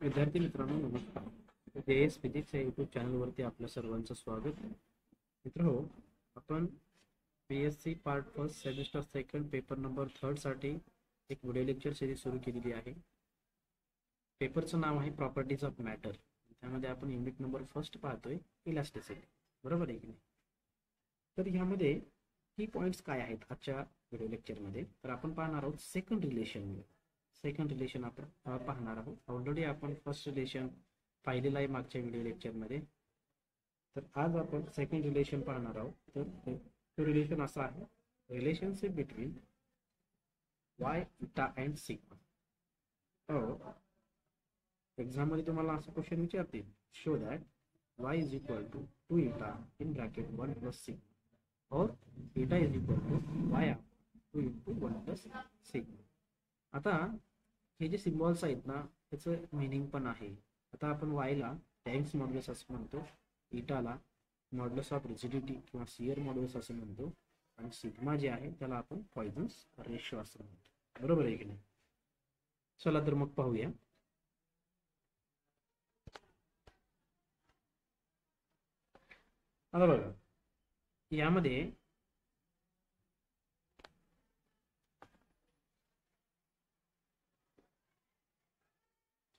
विद्यार्थी मित्रांनो नमस्कार. JS फिजिक्स या यूट्यूब चॅनलवरती आपल्या सर्वांचं स्वागत. मित्रहो, आपण PSC part first semester second paper number 3 साठी एक व्हिडिओ लेक्चर सिरीज सुरू केलेली आहे. पेपरचं नाव आहे प्रॉपर्टीज ऑफ मॅटर. त्यामध्ये आपण युनिट नंबर फर्स्ट पाहतोय, इलास्टिसिटी. बरोबर आहे की नाही? तर ह्यामध्ये की पॉइंट्स काय आहेत आजच्या व्हिडिओ लेक्चरमध्ये, तर आपण पाहणार आहोत सेकंड रिलेशन आपण पाहणार आहोत. ऑलरेडी आपण फर्स्ट रिलेशन पाहिलेलं आहे मागच्या व्हिडिओ लेक्चरमध्ये. तर आज आपण सेकंड रिलेशन पाहणार आहोत. तर तो रिलेशन असा आहे, relationship between y eta and sigma. Exam मध्ये तुम्हाला असं क्वेश्चन विचारतील, show that y is equal to 2 eta in bracket 1 plus sigma और eta is equal to y 2 into 1 plus sigma. आता हे जे सिम्बॉल्स आहेत ना, त्याचं मिनिंग पण आहे. आता आपण वायला टँक्स मॉड्युलस असं म्हणतो, इटाला मॉड्युलस ऑफ रिजिडिटी किंवा शियर मॉड्युलस असं म्हणतो, आणि सिग्मा जे आहे त्याला आपण पॉइझन्स रेशो असं म्हणतो. बरोबर आहे की नाही? चला तर मग पाहूया. आता बघा, यामध्ये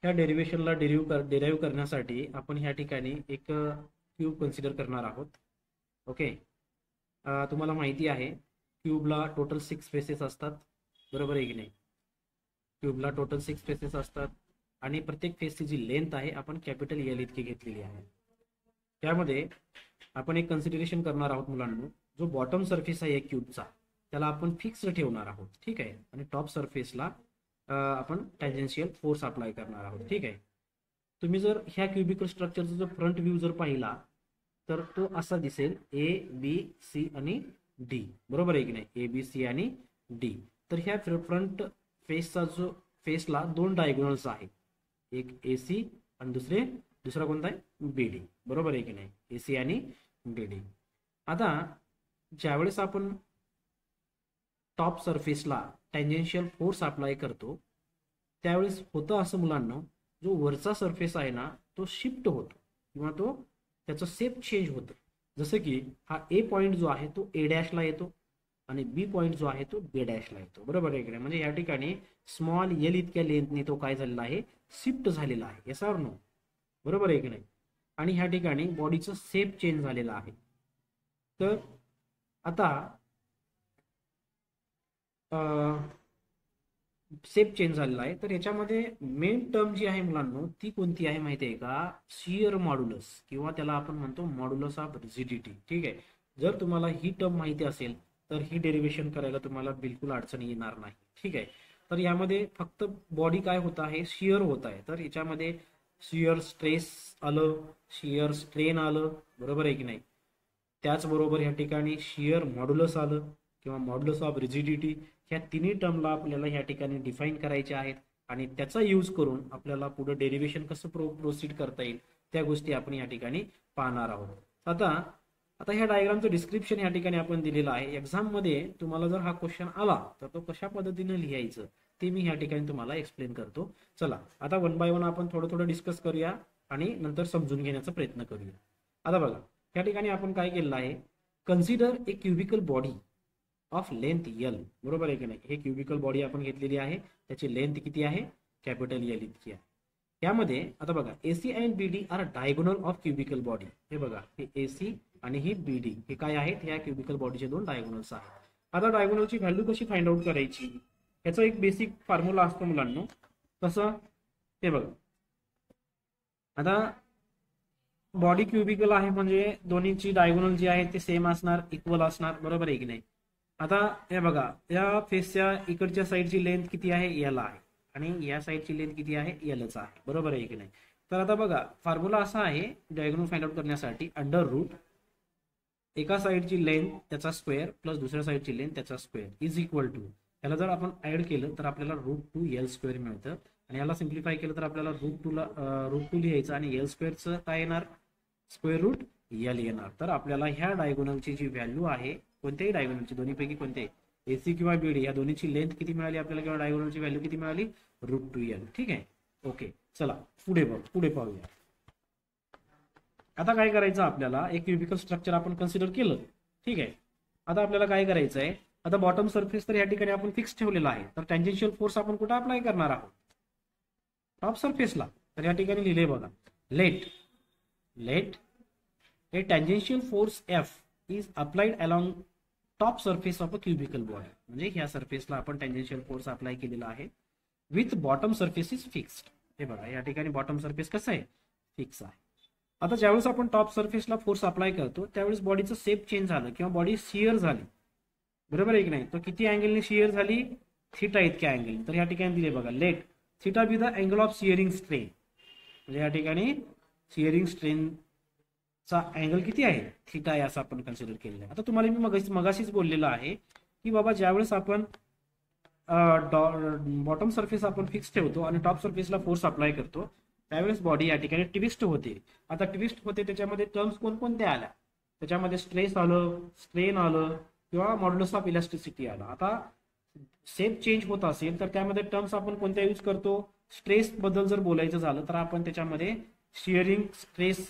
ह्या डेरिव्हेशनला डेराईव्ह करण्यासाठी आपण ह्या ठिकाणी एक क्यूब कन्सिडर करणार आहोत. ओके, तुम्हाला माहिती आहे क्यूबला टोटल 6 फेसेस असतात. बरोबर आहे की नाही? क्यूबला टोटल 6 फेसेस असतात आणि प्रत्येक फेसची जी लेंथ आहे आपण कॅपिटल एल इतकी घेतलेली आहे. त्यामध्ये आपण एक कन्सिडरेशन करणार आहोत मुलांनो, जो बॉटम सरफेस आहे क्यूबचा त्याला आपण फिक्स्ड ठेवणार आहोत. ठीक आहे, आणि टॉप सरफेसला आपण टॅन्जेन्शियल फोर्स अप्लाय करणार आहोत. ठीक आहे. तुम्ही जर ह्या क्युबिकल स्ट्रक्चरचा जो फ्रंट व्ह्यू जर पाहिला तर तो असा दिसेल, ABC आणि D. बरोबर आहे की नाही? ABC आणि D. तर ह्या फ्रंट फेसचा जो फेसला 2 डायगोनल्स आहेत, एक AC आणि दुसरा कोणता आहे? BD. बरोबर आहे की नाही? AC आणि BD. आता ज्यावेळेस आपण टॉप सरफेसला टॅन्जेन्शियल फोर्स अप्लाय करतो त्यावेळेस होतं असं मुलांना, जो वरचा सरफेस आहे ना तो शिफ्ट होतो किंवा तो त्याचं शेप चेंज होतं. जसं की हा A पॉइंट जो आहे तो A डॅशला येतो आणि B पॉइंट जो आहे तो B डॅशला येतो. बरोबर आहे की नाही? म्हणजे या ठिकाणी स्मॉल एल इतक्या लेंथने तो काय झालेला आहे? शिफ्ट झालेला आहे. Yes or no? बरोबर आहे की नाही? आणि ह्या ठिकाणी बॉडीचं शेप चेंज झालेला आहे. तर आता शेप चेंज झालेला आहे. तर याच्यामध्ये मेन टर्म जी आहे मुलांनो ती कोणती आहे माहिती आहे का? शियर मॉड्युलस, किंवा त्याला आपण म्हणतो मॉड्युलस ऑफ रिजिडिटी. ठीक आहे. जर तुम्हाला ही टर्म माहिती असेल तर ही डेरिव्हेशन करायला तुम्हाला बिलकुल अडचण येणार नाही. ठीक आहे. तर यामध्ये फक्त बॉडी काय होत आहे? शियर होत आहे. तर याच्यामध्ये शियर स्ट्रेस आलं, शियर स्ट्रेन आलं. बरोबर आहे की नाही? त्याचबरोबर या ठिकाणी शियर मॉड्युलस आलं किंवा मॉड्युलस ऑफ रिजिडिटी. ह्या तिन्ही टर्मला आपल्याला या ठिकाणी डिफाईन करायचे आहेत आणि त्याचा यूज करून आपल्याला पुढे डेरिव्हेशन कसं प्रोसीड करता येईल त्या गोष्टी आपण या ठिकाणी पाहणार आहोत. आता ह्या डायग्रामचं डिस्क्रिप्शन या ठिकाणी आपण दिलेलं आहे. एक्झाम मध्ये तुम्हाला जर हा क्वेश्चन आला तर तो कशा पद्धतीने लिहायचं ते मी या ठिकाणी तुम्हाला एक्सप्लेन करतो. चला आता 1 बाय 1 आपण थोडं डिस्कस करूया आणि नंतर समजून घेण्याचा प्रयत्न करूया. आता बघा, या ठिकाणी आपण काय केलेलं आहे? Consider A cubical body of length L. बरोबर आहे की नाही? हे क्युबिकल बॉडी आपण घेतलेली आहे, त्याची लेंथ किती आहे? कॅपिटल L इतकी आहे. यामध्ये आता बघा, AC and BD are diagonal of cubical body. हे बघा, हे AC आणि ही BD हे काय आहेत? ह्या क्युबिकल बॉडीचे 2 डायगोनल्स आहेत. आता डायगोनलची व्हॅल्यू कशी फाइंड आउट करायची? याचा एक बेसिक फॉर्म्युला असतो मुलांनो. कसं? हे बघा, आता बॉडी क्युबिकल आहे म्हणजे दोन्हीची डायगोनल जी आहे ते सेम असणार, इक्वल असणार. बरोबर आहे की नाही? आता हे बघा, या फेसच्या इकडच्या साईडची लेंथ किती आहे? L आहे आणि या साईडची लेंथ किती आहे? Lच आहे. बरोबर आहे की नाही? तर आता बघा, फॉर्म्युला असा आहे डायगोनल फाइंड आउट करण्यासाठी, अंडर रूट एका साईडची लेंथ त्याचा स्क्वेअर प्लस दुसऱ्या साईडची लेंथ त्याचा स्क्वेअर इज इक्वल टू, याला जर आपण ऍड केलं तर आपल्याला √2L² मिळतं आणि याला सिम्प्लिफाय केलं तर आपल्याला √2 लिहायचं आणि L स्क्वेअरचं काय येणार? स्क्वेअर रूट L येणार. तर आपल्याला ह्या डायगोनलची जी व्हॅल्यू आहे, कोणत्याही डायगोनलची, दोन्हीपैकी कोणते, AC किंवा BD या दोन्हीची लेंथ किती मिळाली आपल्याला, किंवा डायगोनलची व्हॅल्यू किती मिळाली? √2L. ठीक आहे. ओके, चला पुढे पाहूया. आता काय करायचं आपल्याला, एक क्युबिकल स्ट्रक्चर आपण कन्सिडर केलं. ठीक आहे. आता आपल्याला काय करायचं आहे, आता बॉटम सरफेस तर या ठिकाणी आपण फिक्स ठेवलेला आहे. तर टँजेन्शियल फोर्स आपण कुठे अप्लाय करणार आहोत, टॉप सरफेसला. तर या ठिकाणी लिहिले बघा, let a tangential force F is applied along top surface of a cubical body. म्हणजे ह्या सरफेसला आपण टँजेन्शियल फोर्स अप्लाय केलेला आहे with bottom surface is fixed. हे बघा या ठिकाणी बॉटम सरफेस कसं आहे, फिक्स आहे. आता ज्यावेळेस आपण टॉप सरफेसला फोर्स अप्लाय करतो त्यावेळेस बॉडीचं शेप चेंज झालं किंवा बॉडी शिअर झाली, बरोबर आहे की नाही. तर किती अँगलने शिअर झाली, थिटा इतक्या अँगल. तर या ठिकाणी दिले बघा, let theta be the angle of shearing strain. म्हणजे या ठिकाणी शिअरिंग स्ट्रेनचा अँगल किती आहे, थिटा आहे असं आपण कन्सिडर केलेलं आहे. आता तुम्हाला मी मगाशीच बोललेलं आहे की बाबा ज्यावेळेस आपण बॉटम सरफेस आपण फिक्स ठेवतो आणि टॉप सरफेसला फोर्स अप्लाय करतो त्यावेळेस बॉडी या ठिकाणी ट्विस्ट होते. आता ट्विस्ट होते त्याच्यामध्ये टर्म्स कोणकोणत्या आल्या, त्याच्यामध्ये स्ट्रेस आलं, स्ट्रेन आलं किंवा मॉड्युलस ऑफ इलास्टिसिटी आलं. आता शेप चेंज होत असेल तर त्यामध्ये टर्म्स आपण कोणत्या यूज करतो, स्ट्रेस बद्दल जर बोलायचं झालं तर आपण त्याच्यामध्ये शिअरिंग स्ट्रेस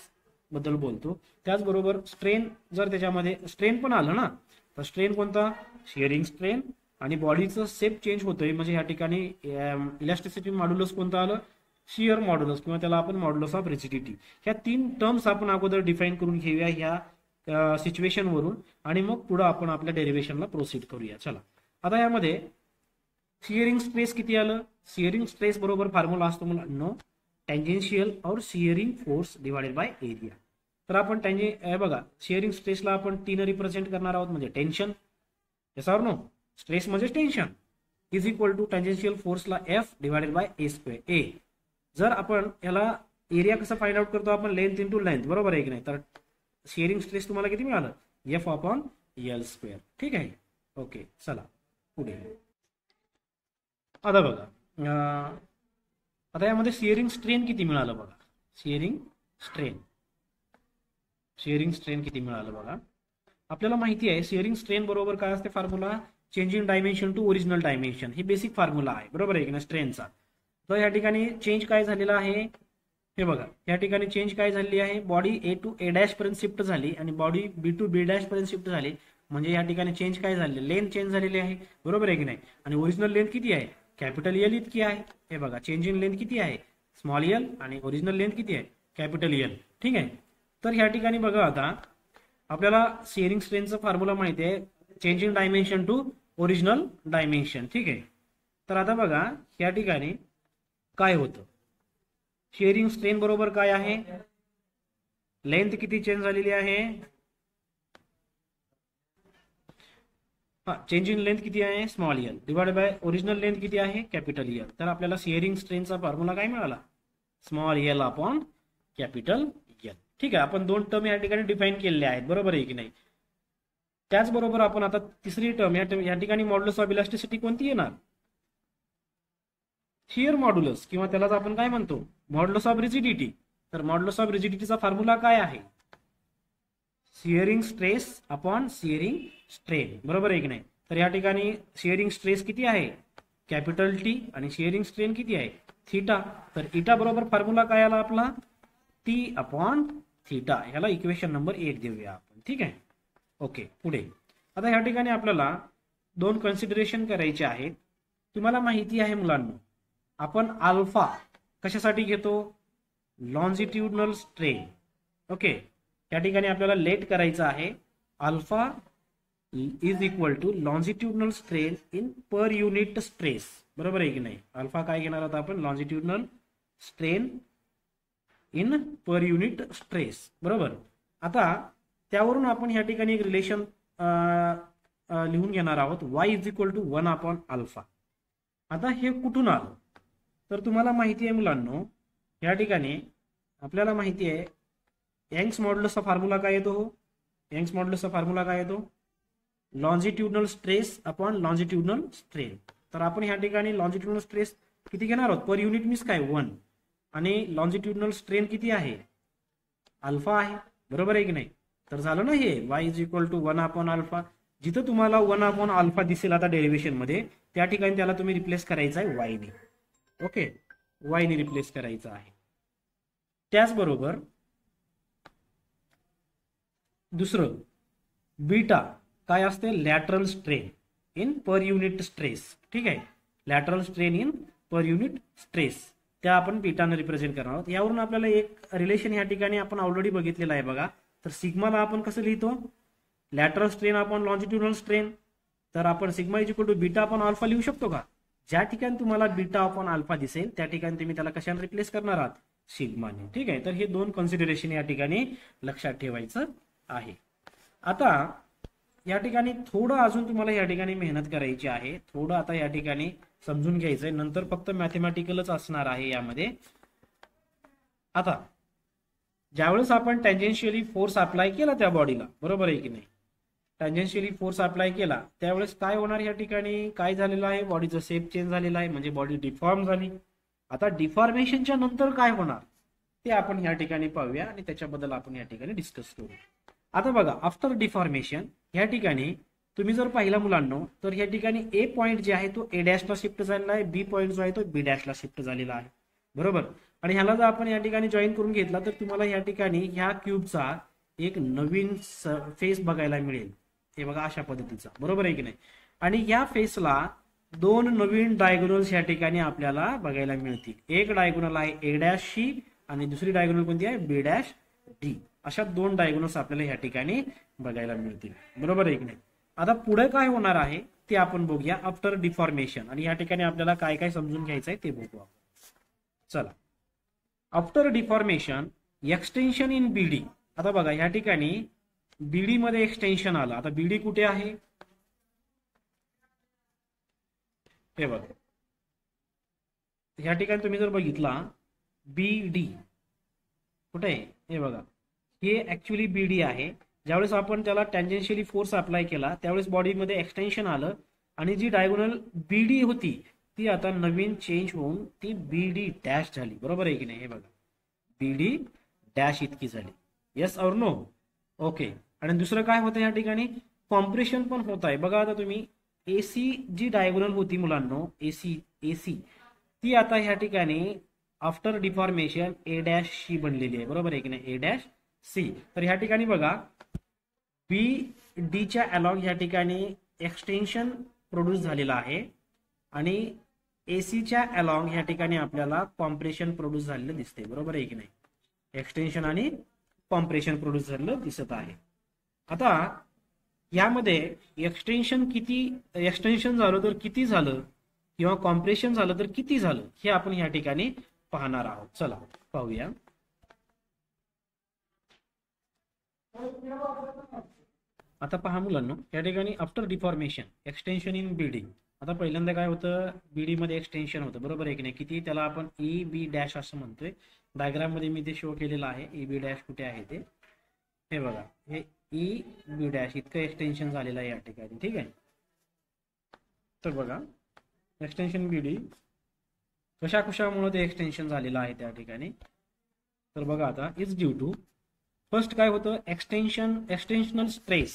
बद्दल बोलतो. त्याचबरोबर स्ट्रेन जर त्याच्यामध्ये स्ट्रेन पण आलं ना, तर स्ट्रेन कोणता, शिअरिंग स्ट्रेन. आणि बॉडीचं शेप चेंज होतोय म्हणजे या ठिकाणी इलास्टिसिटी मॉड्युलस कोणतं आलं, शिअर मॉड्युलस किंवा त्याला आपण मॉड्युलस ऑफ रिजिडिटी. ह्या 3 टर्म्स आपण अगोदर डिफाईन करून घेऊया ह्या सिच्युएशन वरून आणि मग पुढे आपण आपल्या डेरिव्हेशनला प्रोसीड करूया. चला, आता यामध्ये शिअरिंग स्ट्रेस किती आलं, शिअरिंग स्ट्रेस बरोबर फॉर्म्युला असतो मुलांनो, टँजेन्शियल और shearing force divided by area. तर आपण बघा शिअरिंग स्ट्रेसला आपण टीनं रिप्रेझेंट करणार आहोत म्हणजे tension. Yes or no, stress म्हणजे tension is equal to tangential फोर्सला F divided by A square A. जर आपण याला एरिया कसं फाइंड आउट करतो आपण, लेंथ इंटू लेंथ, बरोबर आहे की नाही. तर शिअरिंग स्ट्रेस तुम्हाला किती मिळालं, एफ अपॉन एल स्क्वेअर. ठीक आहे. ओके, चला पुढे. आता बघा आता यामध्ये शिअरिंग स्ट्रेन किती मिळालं बघा, शिअरिंग स्ट्रेन किती मिळालं बघा. आपल्याला माहिती आहे शिअरिंग स्ट्रेन बरोबर काय असते formula, changing dimension to original dimension. ही बेसिक फॉर्म्युला आहे, बरोबर आहे की नाही स्ट्रेनचा. तर या ठिकाणी चेंज काय झालेला आहे, हे बघा या ठिकाणी चेंज काय झालेली आहे, body A to A dash पर्यंत शिफ्ट झाली आणि body B to B dash पर्यंत शिफ्ट झाली. म्हणजे या ठिकाणी चेंज काय झाले, लेंथ चेंज झालेली आहे, बरोबर आहे की नाही. आणि ओरिजिनल लेंथ किती आहे, कॅपिटल एल इतकी आहे. हे बघा चेंज इन लेंथ किती आहे, स्मॉल एल, आणि ओरिजिनल लेंथ किती आहे, कॅपिटल एल. ठीक आहे. तर या ठिकाणी बघा आता आपल्याला शिअरिंग स्ट्रेनचा फॉर्म्युला माहिती आहे, change in dimension to original dimension. ठीक आहे. तर आता बघा या ठिकाणी काय होतं, शिअरिंग स्ट्रेन बरोबर काय आहे, लेंथ किती चेंज झालेली आहे, चेंज इन लेंथ किती आहे, small L, divide by original length किती आहे, कॅपिटल एल. तर आपल्याला शिअरिंग स्ट्रेनचा फॉर्म्युला काय मिळाला, small L upon capital L. ठीक आहे. आपण 2 टर्म या ठिकाणी डिफाईन केलेले आहेत, बरोबर आहे की नाही. त्याचबरोबर आपण आता तिसरी टर्म या ठिकाणी मॉड्युलस ऑफ इलास्टिसिटी कोणती येणार, शिअर मॉड्युलस किंवा त्यालाच आपण काय म्हणतो, मॉड्युलस ऑफ रिजिडिटी. तर मॉड्युलस ऑफ रिजिडिटीचा फॉर्म्युला काय आहे, shearing stress upon shearing strain, बरोबर आहे की नाही. तर या ठिकाणी शिअरिंग स्ट्रेस किती आहे, कॅपिटल टी, आणि शिअरिंग स्ट्रेन किती आहे, थिटा. तर इटा बरोबर फॉर्म्युला काय आला आपला, टी अपॉन थिटा. ह्याला इक्वेशन नंबर 1 देऊया आपण. ठीक आहे. ओके, पुढे. आता या ठिकाणी आपल्याला 2 कन्सिडरेशन करायचे आहेत. तुम्हाला माहिती आहे मुलांना, आपण अल्फा कशासाठी घेतो, लॉन्जिट्युडनल स्ट्रेन. ओके, या ठिकाणी आपल्याला लेट करायचं आहे, alpha is equal to longitudinal strain in per unit stress, बरोबर आहे की नाही. अल्फा काय घेणार आहोत आपण, longitudinal strain in per unit stress, बरोबर. आता त्यावरून आपण या ठिकाणी एक रिलेशन लिहून घेणार आहोत, y is equal to 1 upon alpha. आता हे कुठून आलं, तर तुम्हाला माहिती आहे मुलांनो, या ठिकाणी आपल्याला माहिती आहे यंग्स मॉड्युलसचा फॉर्म्युला काय येतो, यंग्स मॉड्युलसचा फॉर्म्युला काय येतो, longitudinal stress upon longitudinal strain. तर आपण या ठिकाणी लॉन्जिट्युडनल स्ट्रेस किती घेणार आहोत, पर युनिट मीन्स काय 1, आणि लॉन्जिट्युडनल स्ट्रेन किती आहे, अल्फा आहे, बरोबर आहे की नाही. तर झालं ना हे y is equal to 1 upon alpha. जिथं तुम्हाला 1 अपॉन अल्फा दिसेल आता डेरिव्हेशन मध्ये, त्या ठिकाणी त्याला तुम्ही रिप्लेस करायचं आहे y ने. ओके, वायने रिप्लेस करायचं आहे. त्याचबरोबर दुसरं बीटा काय असते, lateral strain in per unit stress. ठीक आहे, lateral strain in per unit stress, त्या आपण बीटाने रिप्रेझेंट करणार आहोत. यावरून आपल्याला एक रिलेशन या ठिकाणी आपण ऑलरेडी बघितलेलं आहे बघा. तर सिग्माला आपण कसं लिहितो, लॅटरल स्ट्रेन आपण लॉन्जिट्युडनल स्ट्रेन, तर आपण sigma is equal to beta आपण अल्फा लिहू शकतो का. ज्या ठिकाणी तुम्हाला बीटा अपॉन अल्फा दिसेल त्या ठिकाणी तुम्ही त्याला कशाने रिप्लेस करणार आहात, सिग्माने. ठीक आहे, तर हे दोन कन्सिडरेशन या ठिकाणी लक्षात ठेवायचं आहे. आता या ठिकाणी थोडं अजून तुम्हाला या ठिकाणी मेहनत करायची आहे, थोडं आता या ठिकाणी समजून घ्यायचंय, नंतर फक्त मॅथमॅटिकलच असणार आहे यामध्ये. आता ज्यावेळेस आपण टँजेन्शियली फोर्स अप्लाय केला त्या बॉडीला, बरोबर आहे की नाही, टँजेन्शियली फोर्स अप्लाय केला त्यावेळेस काय होणार, या ठिकाणी काय झालेलं आहे, बॉडीचं शेप चेंज झालेला आहे, म्हणजे बॉडी डिफॉर्म झाली. आता डिफॉर्मेशनच्या नंतर काय होणार ते आपण या ठिकाणी पाहूया आणि त्याच्याबद्दल आपण या ठिकाणी डिस्कस करू. आता बघा, आफ्टर डिफॉर्मेशन या ठिकाणी तुम्ही जर पाहिला मुलांनो, तर या ठिकाणी ए पॉईंट जे आहे तो ए डॅशला शिफ्ट झालेला आहे, बी पॉईंट जो आहे तो बी डॅशला शिफ्ट झालेला आहे, बरोबर. आणि ह्याला जर आपण या ठिकाणी जॉईन करून घेतला तर तुम्हाला या ठिकाणी ह्या क्यूबचा एक नवीन फेस बघायला मिळेल. हे बघा अशा पद्धतीचा, बरोबर आहे की नाही. आणि या फेसला दोन नवीन डायगोनल्स या ठिकाणी आपल्याला बघायला मिळतील. एक डायगोनल आहे ए डॅश सी आणि दुसरी डायगोनल कोणती आहे, बी डॅश डी. अशा दोन डायगोनल्स आपल्याला या ठिकाणी बघायला मिळतील, बरोबर आहे की नाही. आता पुढे काय होणार आहे ते आपण बघूया आफ्टर डिफॉर्मेशन, आणि या ठिकाणी आपल्याला काय काय समजून घ्यायचं आहे ते बघू आपण. चला, आफ्टर डिफॉर्मेशन एक्सटेन्शन इन बीडी. आता बघा या ठिकाणी बीडी मध्ये एक्सटेन्शन आलं. आता बीडी कुठे आहे, हे बघा या ठिकाणी तुम्ही जर बघितला बीडी कुठे आहे, हे बघा हे ऍक्च्युली बीडी आहे. ज्यावेळेस आपण त्याला टँजेन्शियली फोर्स अप्लाय केला त्यावेळेस बॉडीमध्ये एक्सटेन्शन आलं आणि जी डायगोनल बीडी होती ती आता नवीन चेंज होऊन ती बीडी डॅश झाली, बरोबर आहे की नाही. हे बघा बीडी डॅश इतकी झाली, येस और नो, ओके. आणि दुसरं काय होतं या ठिकाणी, कॉम्प्रेशन पण होत आहे. बघा आता तुम्ही एसी जी डायगोनल होती मुलांनो, एसी ती आता ह्या ठिकाणी after deformation A dash C बनलेली आहे, बरोबर आहे की नाही, ए डॅश सी. तर ह्या ठिकाणी बघा बी डीच्या अलॉंग या ठिकाणी एक्सटेन्शन प्रोड्यूस झालेला आहे आणि एसीच्या अलॉंग या ठिकाणी आपल्याला कॉम्प्रेशन प्रोड्यूस झालेलं दिसते, बरोबर आहे की नाही. एक्सटेन्शन आणि कॉम्प्रेशन प्रोड्यूस झालेलं दिसत आहे. आता यामध्ये एक्सटेन्शन झालं तर किती झालं किंवा कॉम्प्रेशन झालं तर किती झालं हे आपण या ठिकाणी पाहणार आहोत. चला पाहूया. आता पहा मुलांनो, या ठिकाणी आफ्टर डिफॉर्मेशन एक्सटेन्शन इन बीडी. आता पहिल्यांदा काय होतं, बीडी मध्ये एक्सटेन्शन होतं, बरोबर आहे की नाही. किती, त्याला आपण ई बी डॅश असं म्हणतोय. डायग्राम मध्ये मी ते शो केलेलं आहे, ई बी डॅश कुठे आहे ते, हे बघा हे ई बी डॅश इतकं एक्सटेन्शन झालेलं आहे या ठिकाणी. ठीक आहे, तर बघा एक्सटेन्शन बीडी कशामुळे ते एक्सटेन्शन झालेलं आहे त्या ठिकाणी. तर बघा आता इज ड्यू टू, फर्स्ट काय होतं, एक्सटेन्शनल स्ट्रेस.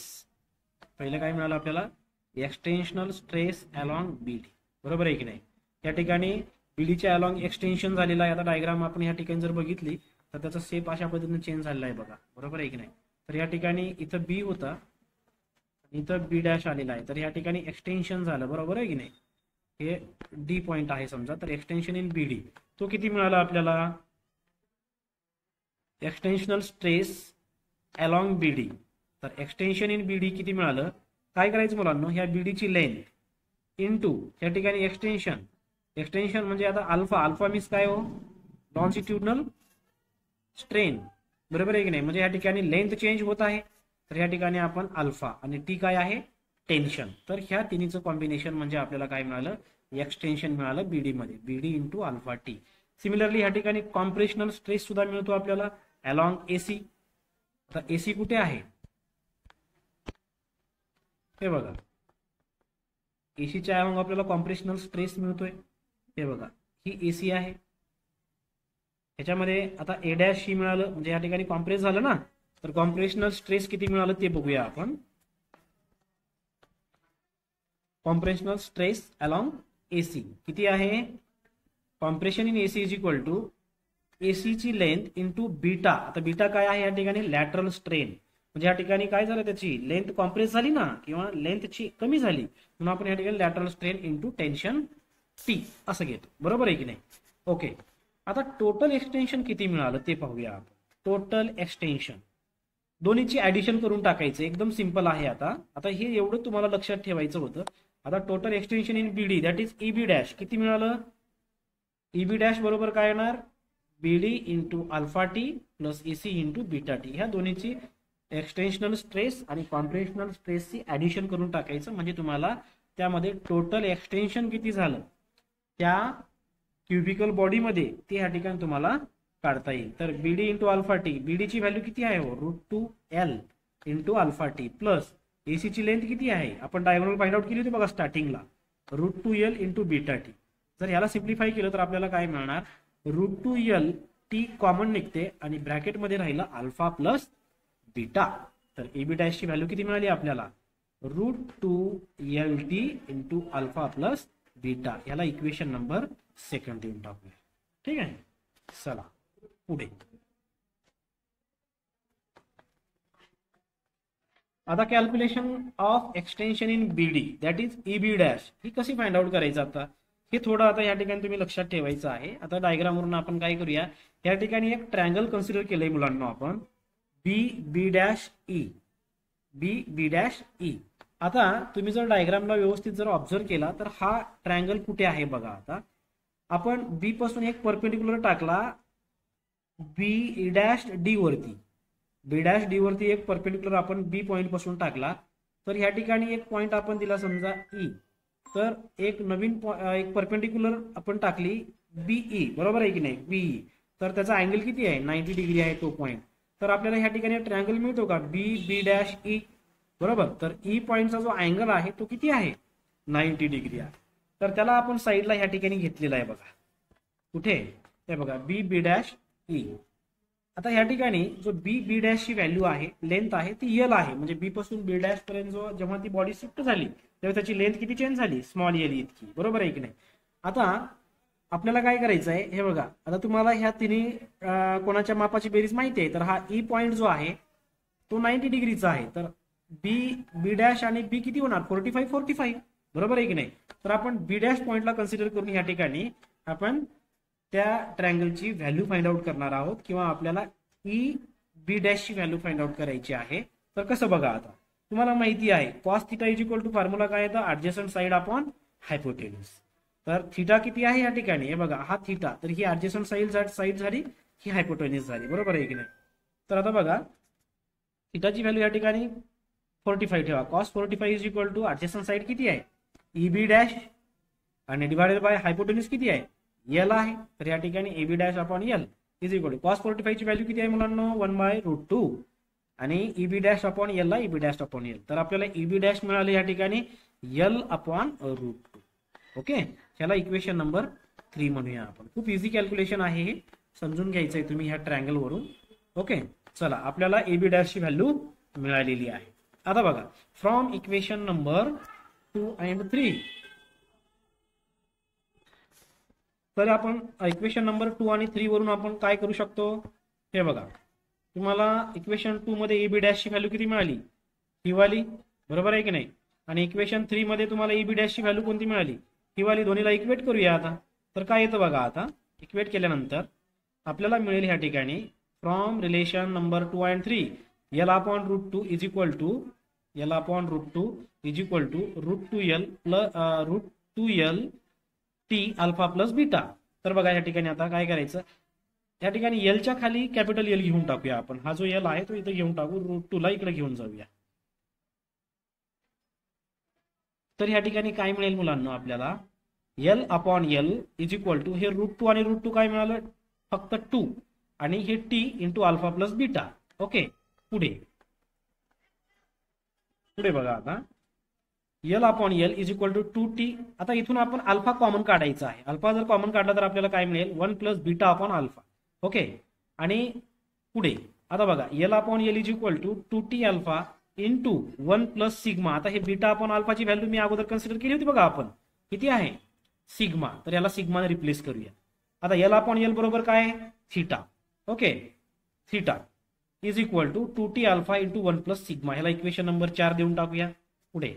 पहिलं काय मिळालं आपल्याला, एक्सटेन्शनल स्ट्रेस अलॉंग बीडी, बरोबर आहे की नाही. या ठिकाणी बीडीच्या अलॉंग एक्सटेन्शन झालेलं आहे. आता डायग्राम आपण या ठिकाणी जर बघितली तर त्याचा शेप अशा पद्धतीने चेंज झालेला आहे बघा, बरोबर आहे की नाही. तर या ठिकाणी इथं बी होता, इथं बी डॅश आलेला आहे, तर या ठिकाणी एक्सटेन्शन झालं, बरोबर आहे की नाही. हे डी पॉइंट आहे समजा, तर एक्सटेन्शन इन बीडी तो किती मिळाला आपल्याला, एक्सटेन्शनल स्ट्रेस अलॉंग बीडी. तर एक्सटेन्शन इन बीडी किती मिळालं, काय करायचं मुलांनो, ह्या बीडीची लेंथ इनटू या ठिकाणी एक्सटेन्शन म्हणजे आता अल्फा मीन्स काय हो, लॉन्जिट्युडनल स्ट्रेन, बरोबर आहे की नाही. म्हणजे या ठिकाणी लेंथ चेंज होत आहे, तर या ठिकाणी आपण अल्फा आणि टी काय आहे, टेन्शन. तर ह्या तिन्हीचं कॉम्बिनेशन म्हणजे आपल्याला काय मिळालं, एक्सटेन्शन मिळालं बीडी मध्ये, बीडी इंटू अल्फा टी. सिमिलरली ह्या ठिकाणी कॉम्प्रेशनल स्ट्रेस सुद्धा मिळतो आपल्याला अलॉंग एसी. आता एसी कुठे आहे, हे बघा एसीच्या अलॉंग आपल्याला कॉम्प्रेशनल स्ट्रेस मिळतोय, हे बघा ही एसी आहे. ह्याच्यामध्ये आता ए डॅश सी मिळालं म्हणजे या ठिकाणी कॉम्प्रेस झालं ना, तर कॉम्प्रेशनल स्ट्रेस किती मिळालं ते बघूया आपण. कॉम्प्रेशनल स्ट्रेस अलॉंग एसी किती आहे, compression in AC is equal to AC ची लेंथ इंटू बीटा. आता बीटा काय आहे या ठिकाणी? Lateral strain. म्हणजे या ठिकाणी काय झालं, त्याची लेंथ कॉम्प्रेस झाली ना, किंवा लेंथची कमी झाली, म्हणून आपण या ठिकाणी lateral strain into tension T असं घेतो. बरोबर आहे की नाही? ओके. आता टोटल एक्सटेन्शन किती मिळालं ते पाहूया आपण. टोटल एक्सटेन्शन दोन्हीची ऍडिशन करून टाकायचं, एकदम सिंपल आहे. आता हे एवढं तुम्हाला लक्षात ठेवायचं होतं. आता total extension in BD that is EB dash किती मिळालं? ईबी डॅश बरोबर काय येणार? BD into alpha T plus AC into beta T. ह्या दोन्हीची एक्सटेन्शनल स्ट्रेस आणि कॉम्प्रेशनल स्ट्रेसची ऍडिशन करून टाकायचं, म्हणजे तुम्हाला त्यामध्ये टोटल एक्सटेन्शन किती झालं त्या क्युबिकल बॉडीमध्ये ते या ठिकाणी तुम्हाला काढता येईल. तर बीडी इंटू अल्फा टी, बीडीची व्हॅल्यू किती आहे? √2L into alpha T plus एसीची length किती आहे? आपण डायगोनल फाइंड आउट केली होती बघा स्टार्टिंगला, √2L इंटू बीटा टी. जर ह्याला सिम्प्लिफाय केलं तर आपल्याला काय मिळणार? √2L टी कॉमन निघते आणि ब्रॅकेटमध्ये राहिला अल्फा प्लस बीटा. तर एबी डॅशची व्हॅल्यू किती मिळाली आपल्याला? √2LT into alpha plus beta. याला इक्वेशन नंबर 2 देऊन टाकूया. ठीक आहे, चला पुढे. आता calculation of extension in BD that is EB dash ही कशी फाइंड आउट करायचं? आता हे थोडं आता या ठिकाणी तुम्ही लक्षात ठेवायचं आहे. आता डायग्राम वरून आपण काय करूया, या ठिकाणी एक ट्रायंगल कन्सिडर केलंय मुलांना आपण, बी डॅश ई. आता तुम्ही जर डायग्रामला व्यवस्थित जर ऑब्झर्व केला तर हा ट्रायंगल कुठे आहे बघा. आता आपण बी पासून एक परपेंडिक्युलर टाकला बी डॅश डी वरती, बी डॅश डी वरती एक परपेंडिक्युलर आपण बी पॉइंट पासून टाकला. तर ह्या ठिकाणी एक पॉइंट आपण दिला समजा ई, तर एक नवीन एक परपेंडिक्युलर आपण टाकली बीई. बरोबर आहे की नाही? बीई. तर त्याचा अँगल किती आहे? 90 डिग्री आहे तो पॉइंट. तर आपल्याला ह्या ठिकाणी ट्रायंगल मिळतो का? बी डॅश ई. बरोबर. तर ई पॉइंटचा जो अँगल आहे तो किती आहे? 90 डिग्री आहे. तर त्याला आपण साईडला ह्या ठिकाणी घेतलेला आहे बघा. कुठे? हे बघा बी डॅश ई. आता ह्या ठिकाणी जो बी डॅशची व्हॅल्यू आहे, लेंथ आहे ती यल आहे. म्हणजे बी पासून बी डॅश पर्यंत जो जेव्हा ती बॉडी शिफ्ट झाली तेव्हा त्याची लेंथ किती चेंज झाली? स्मॉल यल इतकी. बरोबर आहे की नाही? आता आपल्याला काय करायचं आहे हे बघा. आता तुम्हाला ह्या तिन्ही कोणाच्या मापाची बेरीज माहिती आहे. तर हा ई पॉइंट जो आहे तो 90 डिग्रीचा आहे. तर बी डॅश आणि बी किती होणार? 45. बरोबर आहे की नाही? तर आपण बी डॅश पॉइंटला कन्सिडर करून ह्या ठिकाणी आपण त्या ट्रायंगलची व्हॅल्यू फाइंड आउट करणार आहोत, किंवा आपल्याला ई बी डॅशची व्हॅल्यू फाइंड आउट करायची आहे. तर कसं बघा, आता तुम्हाला माहिती आहे cos theta is equal to formula काय येतं? Adjacent side upon hypotenuse. तर थिटा किती आहे या ठिकाणी? हे बघा हा थिटा. तर ही ऍडजस्टंट साइड झाली, ही हायपोटेन्यूज झाली. बरोबर आहे की नाही? तर आता बघा थिटाची व्हॅल्यू या ठिकाणी 45 ठेवा. Cos 45 is equal to adjacent side किती आहे? ईबी डॅश आणि डिवायडेड बाय हायपोटेन्यूज किती आहे? यल आहे. तर या ठिकाणी AB dash upon L is equal to cos 45 ची व्हॅल्यू किती आहे मुलांना? 1/√2 आणि ईबी डॅश अपॉन यल ला ईबी डॅश अपॉन यल. तर आपल्याला ईबी डॅश मिळाले या ठिकाणी यल अपॉन √2. ओके, ह्याला इक्वेशन नंबर 3 म्हणूया आपण. खूप इझी कॅल्क्युलेशन आहे हे, समजून घ्यायचं आहे तुम्ही ह्या ट्रायंगल वरून. ओके, चला आपल्याला एबी डॅशची व्हॅल्यू मिळालेली आहे. आता बघा फ्रॉम इक्वेशन नंबर 2 and 3. तर आपण इक्वेशन नंबर 2 आणि 3 वरून आपण काय करू शकतो? हे बघा, तुम्हाला इक्वेशन 2 मध्ये एबी डॅशची व्हॅल्यू किती मिळाली? ही वाली. बरोबर आहे की नाही? आणि इक्वेशन 3 मध्ये तुम्हाला एबी डॅशची व्हॅल्यू कोणती मिळाली? ही वाली. दोन्हीला इक्वेट करूया आता. तर काय येतं बघा, आता इक्वेट केल्यानंतर आपल्याला मिळेल ह्या ठिकाणी from relation number 2 and 3 L upon √2 is equal to √2L plus √2L t alpha plus beta. तर बघा या ठिकाणी आता काय करायचं, या ठिकाणी एलच्या खाली कॅपिटल एल घेऊन टाकूया आपण. हा जो एल आहे तो इथे घेऊन टाकू, √2 ला इकडे घेऊन जाऊया. तर या ठिकाणी काय मिळेल मुलांना आपल्याला? L upon L is equal to हे √2 आणि √2 काय मिळालं? फक्त 2 आणि हे t into alpha plus beta. Okay, पुढे बघा आता L upon L is equal to 2t. आता इथून आपण अल्फा कॉमन काढायचा आहे. अल्फा जर कॉमन काढला तर आपल्याला काय मिळेल? 1 plus beta upon alpha. Okay, आणि पुढे आता बघा L upon L is equal to 2t alpha into 1 plus sigma. आता हे बीटा अपॉन अल्फाची व्हॅल्यू मी अगोदर कन्सिडर केली होती बघा आपण, किती आहे? सिग्मा. तर याला सिग्माने रिप्लेस करूया. आता एल अपॉन एल बरोबर काय आहे theta. Okay, theta is equal to 2t alpha into 1 plus sigma. ह्याला इक्वेशन नंबर 4 देऊन टाकूया. पुढे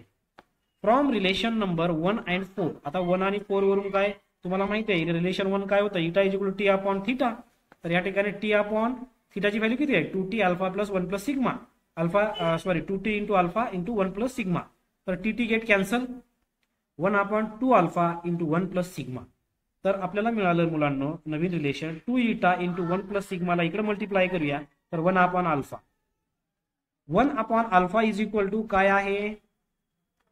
फ्रॉम रिलेशन नंबर 1 अँड 4. आता 1 आणि 4 वरून काय तुम्हाला माहिती आहे रिलेशन 1 काय होतं eta is equal to t upon theta. तर या ठिकाणी टी अपॉन थीटाची व्हॅल्यू किती आहे 2t alpha plus 1 plus sigma. Alpha sorry 2t into alpha into 1 plus sigma. तर T get cancel. 1 upon 2 alpha into 1 plus sigma. तर आपल्याला मिळालं मुलांना नवीन रिलेशन 2 इटा इंटू 1 प्लस सिग्माला इकडे मल्टिप्लाय करूया तर 1 upon alpha. 1 upon alpha is equal to काय आहे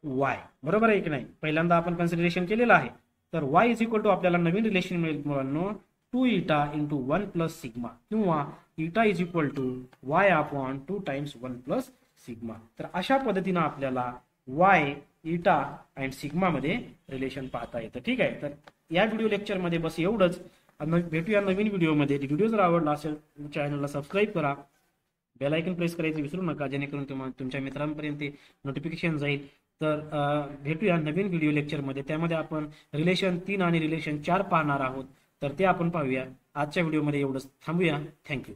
वाय. बरोबर आहे की नाही, पहिल्यांदा आपण कन्सिडरेशन केलेलं आहे. तर वाय इज इक्वल टू आपल्याला नवीन रिलेशन मिळेल मुलांना 2 इटा इंटू 1 प्लस सिग्मा किंवा eta is equal to y upon 2 times 1 plus sigma. तर अशा पद्धतीनं आपल्याला वाय इटा अँड सिग्मा मध्ये रिलेशन पाहता येतं. ठीक आहे, तर या व्हिडिओ लेक्चरमध्ये बस एवढंच. भेटूया नवीन व्हिडिओमध्ये. व्हिडिओ जर आवडला असेल चॅनलला सबस्क्राईब करा, बेल आयकन प्रेस करायचं विसरू नका जेणेकरून तुमच्या मित्रांपर्यंत नोटिफिकेशन जाईल. तर भेटूया नवीन व्हिडिओ लेक्चरमध्ये. त्यामध्ये आपण रिलेशन 3 आणि रिलेशन 4 पाहणार आहोत. तर ते आपण पाहूया. आजच्या व्हिडिओमध्ये एवढंच. थांबूया. थँक्यू.